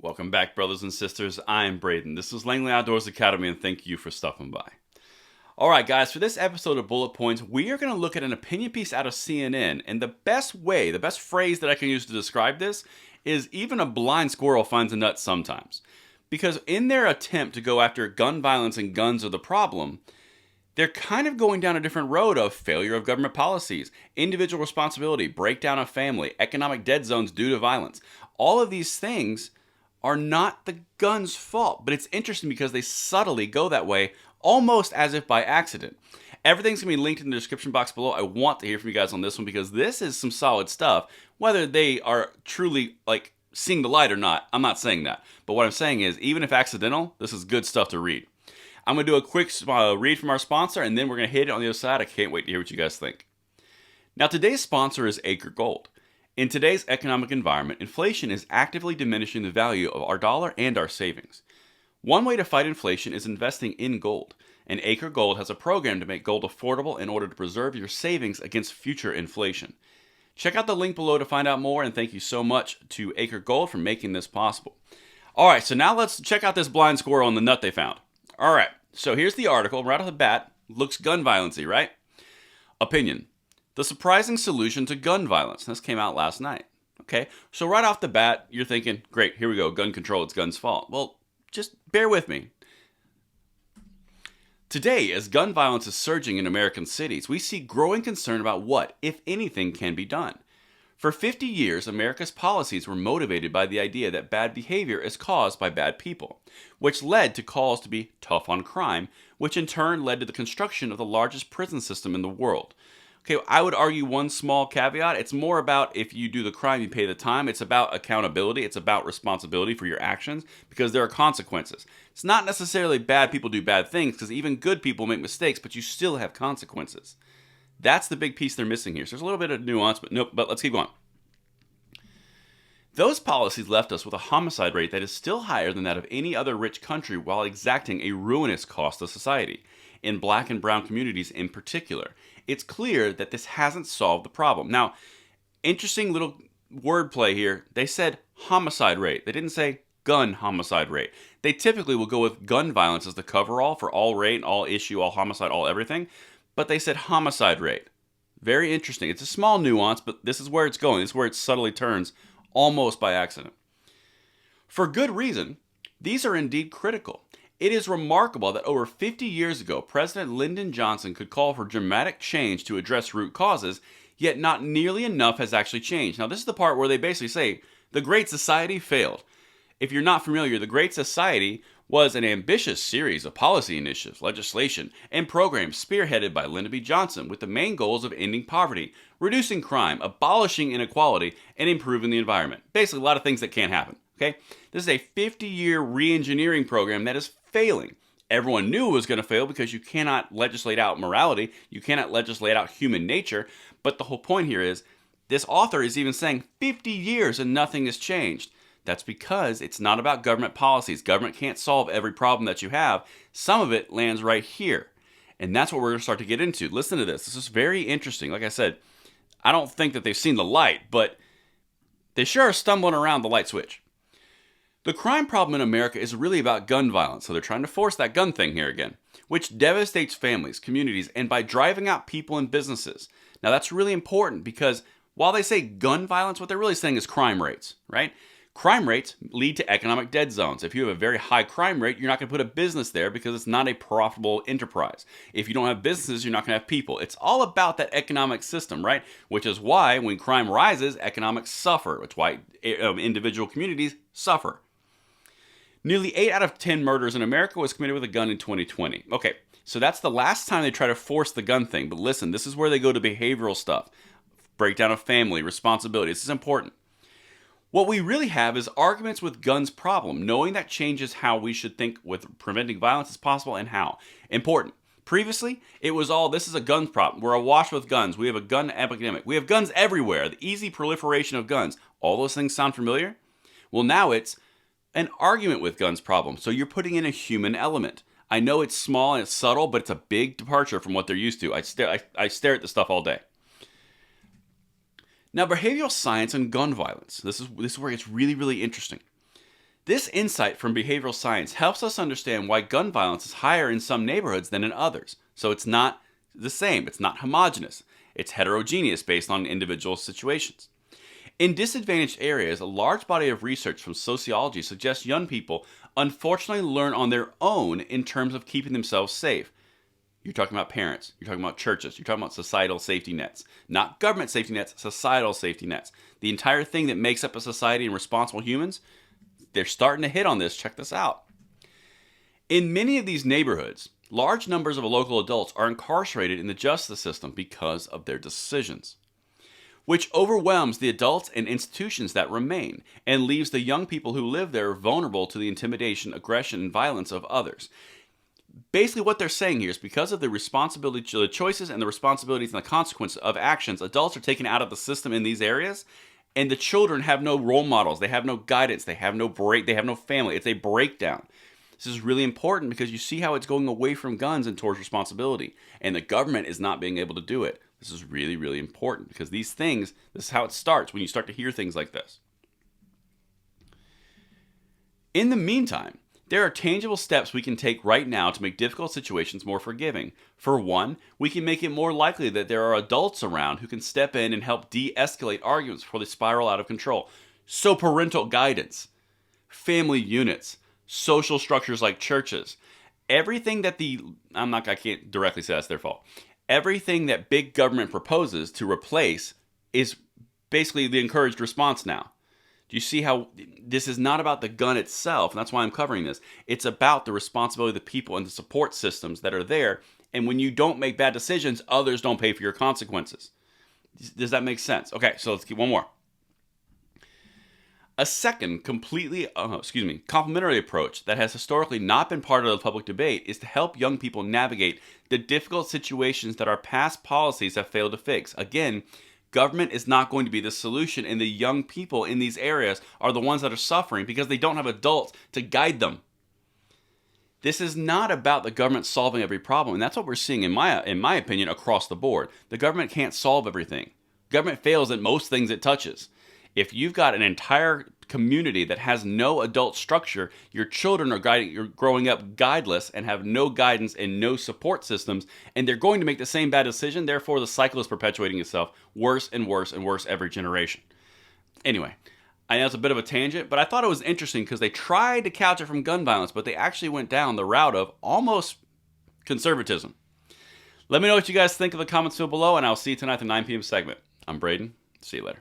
Welcome back, brothers and sisters. I'm Braden. This is Langley Outdoors Academy, and thank you for stopping by. Alright, guys, for this episode of Bullet Points, we are going to look at an opinion piece out of CNN, and the best phrase that I can use to describe this is even a blind squirrel finds a nut sometimes. Because in their attempt to go after gun violence and guns are the problem, they're kind of going down a different road of failure of government policies, individual responsibility, breakdown of family, economic dead zones due to violence. All of these things are not the gun's fault, but it's interesting because they subtly go that way, almost as if by accident. Everything's going to be linked in the description box below. I want to hear from you guys on this one because this is some solid stuff. Whether they are truly seeing the light or not, I'm not saying that. But what I'm saying is, even if accidental, this is good stuff to read. I'm going to do a quick read from our sponsor, and then we're going to hit it on the other side. I can't wait to hear what you guys think. Now, today's sponsor is Acre Gold. In today's economic environment, inflation is actively diminishing the value of our dollar and our savings. One way to fight inflation is investing in gold, and Acre Gold has a program to make gold affordable in order to preserve your savings against future inflation. Check out the link below to find out more, and thank you so much to Acre Gold for making this possible. Alright, so now let's check out this blind squirrel and the nut they found. Alright, so here's the article. Right off the bat, looks gun violence-y, right? Opinion. The surprising solution to gun violence. This came out last night. Okay, so right off the bat, you're thinking, great, here we go, gun control, it's gun's fault. Well, just bear with me. Today, as gun violence is surging in American cities, we see growing concern about what, if anything, can be done. For 50 years, America's policies were motivated by the idea that bad behavior is caused by bad people, which led to calls to be tough on crime, which in turn led to the construction of the largest prison system in the world. Okay, I would argue one small caveat. It's more about if you do the crime, you pay the time. It's about accountability. It's about responsibility for your actions because there are consequences. It's not necessarily bad people do bad things because even good people make mistakes, but you still have consequences. That's the big piece they're missing here. So there's a little bit of nuance, but let's keep going. Those policies left us with a homicide rate that is still higher than that of any other rich country while exacting a ruinous cost to society, in black and brown communities in particular. It's clear that this hasn't solved the problem. Now, interesting little wordplay here. They said homicide rate. They didn't say gun homicide rate. They typically will go with gun violence as the coverall for all rate, all issue, all homicide, all everything. But they said homicide rate. Very interesting. It's a small nuance, but this is where it's going. This is where it subtly turns almost by accident. For good reason, these are indeed critical. It is remarkable that over 50 years ago, President Lyndon Johnson could call for dramatic change to address root causes, yet not nearly enough has actually changed. Now, this is the part where they basically say, the Great Society failed. If you're not familiar, the Great Society was an ambitious series of policy initiatives, legislation, and programs spearheaded by Lyndon B. Johnson with the main goals of ending poverty, reducing crime, abolishing inequality, and improving the environment. Basically, a lot of things that can't happen. Okay? This is a 50-year re-engineering program that is failing. Everyone knew it was going to fail because you cannot legislate out morality, you cannot legislate out human nature, but the whole point here is, this author is even saying 50 years and nothing has changed. That's because it's not about government policies. Government can't solve every problem that you have. Some of it lands right here. And that's what we're going to start to get into. Listen to this. This is very interesting. Like I said, I don't think that they've seen the light, but they sure are stumbling around the light switch. The crime problem in America is really about gun violence, so they're trying to force that gun thing here again, which devastates families, communities, and by driving out people and businesses. Now that's really important because while they say gun violence, what they're really saying is crime rates, right? Crime rates lead to economic dead zones. If you have a very high crime rate, you're not going to put a business there because it's not a profitable enterprise. If you don't have businesses, you're not going to have people. It's all about that economic system, right? Which is why when crime rises, economics suffer. Which is why individual communities suffer. Nearly 8 out of 10 murders in America was committed with a gun in 2020. Okay, so that's the last time they try to force the gun thing. But listen, this is where they go to behavioral stuff. Breakdown of family, responsibility. This is important. What we really have is arguments with guns problem, knowing that changes how we should think with preventing violence is possible and how. Important. Previously, it was all, this is a guns problem. We're awash with guns. We have a gun epidemic. We have guns everywhere. The easy proliferation of guns. All those things sound familiar? Well, now it's an argument with guns problem. So you're putting in a human element. I know it's small and it's subtle, but it's a big departure from what they're used to. I stare at this stuff all day. Now, behavioral science and gun violence. This is where it's really, really interesting. This insight from behavioral science helps us understand why gun violence is higher in some neighborhoods than in others. So it's not the same, it's not homogenous, it's heterogeneous based on individual situations. In disadvantaged areas, a large body of research from sociology suggests young people unfortunately learn on their own in terms of keeping themselves safe. You're talking about parents, you're talking about churches, you're talking about societal safety nets. Not government safety nets, societal safety nets. The entire thing that makes up a society and responsible humans, they're starting to hit on this. Check this out. In many of these neighborhoods, large numbers of local adults are incarcerated in the justice system because of their decisions, which overwhelms the adults and institutions that remain and leaves the young people who live there vulnerable to the intimidation, aggression, and violence of others. Basically, what they're saying here is because of the responsibility, the choices and the responsibilities and the consequences of actions, adults are taken out of the system in these areas, and the children have no role models, they have no guidance, they have no they have no family. It's a breakdown. This is really important because you see how it's going away from guns and towards responsibility, and the government is not being able to do it. This is really, really important because these things, this is how it starts when you start to hear things like this. In the meantime, there are tangible steps we can take right now to make difficult situations more forgiving. For one, we can make it more likely that there are adults around who can step in and help de-escalate arguments before they spiral out of control. So parental guidance, family units, social structures like churches, everything that I can't directly say that's their fault. Everything that big government proposes to replace is basically the encouraged response now. Do you see how this is not about the gun itself? And that's why I'm covering this. It's about the responsibility of the people and the support systems that are there. And when you don't make bad decisions, others don't pay for your consequences. Does that make sense? Okay, so let's keep one more. A second complementary approach that has historically not been part of the public debate is to help young people navigate the difficult situations that our past policies have failed to fix. Again, government is not going to be the solution, and the young people in these areas are the ones that are suffering because they don't have adults to guide them. This is not about the government solving every problem, and that's what we're seeing, in my opinion, across the board. The government can't solve everything. Government fails at most things it touches. If you've got an entire community that has no adult structure, your children are growing up guideless and have no guidance and no support systems, and they're going to make the same bad decision. Therefore, the cycle is perpetuating itself worse and worse and worse every generation. Anyway, I know it's a bit of a tangent, but I thought it was interesting because they tried to couch it from gun violence, but they actually went down the route of almost conservatism. Let me know what you guys think in the comments field below, and I'll see you tonight at the 9 p.m. segment. I'm Braden. See you later.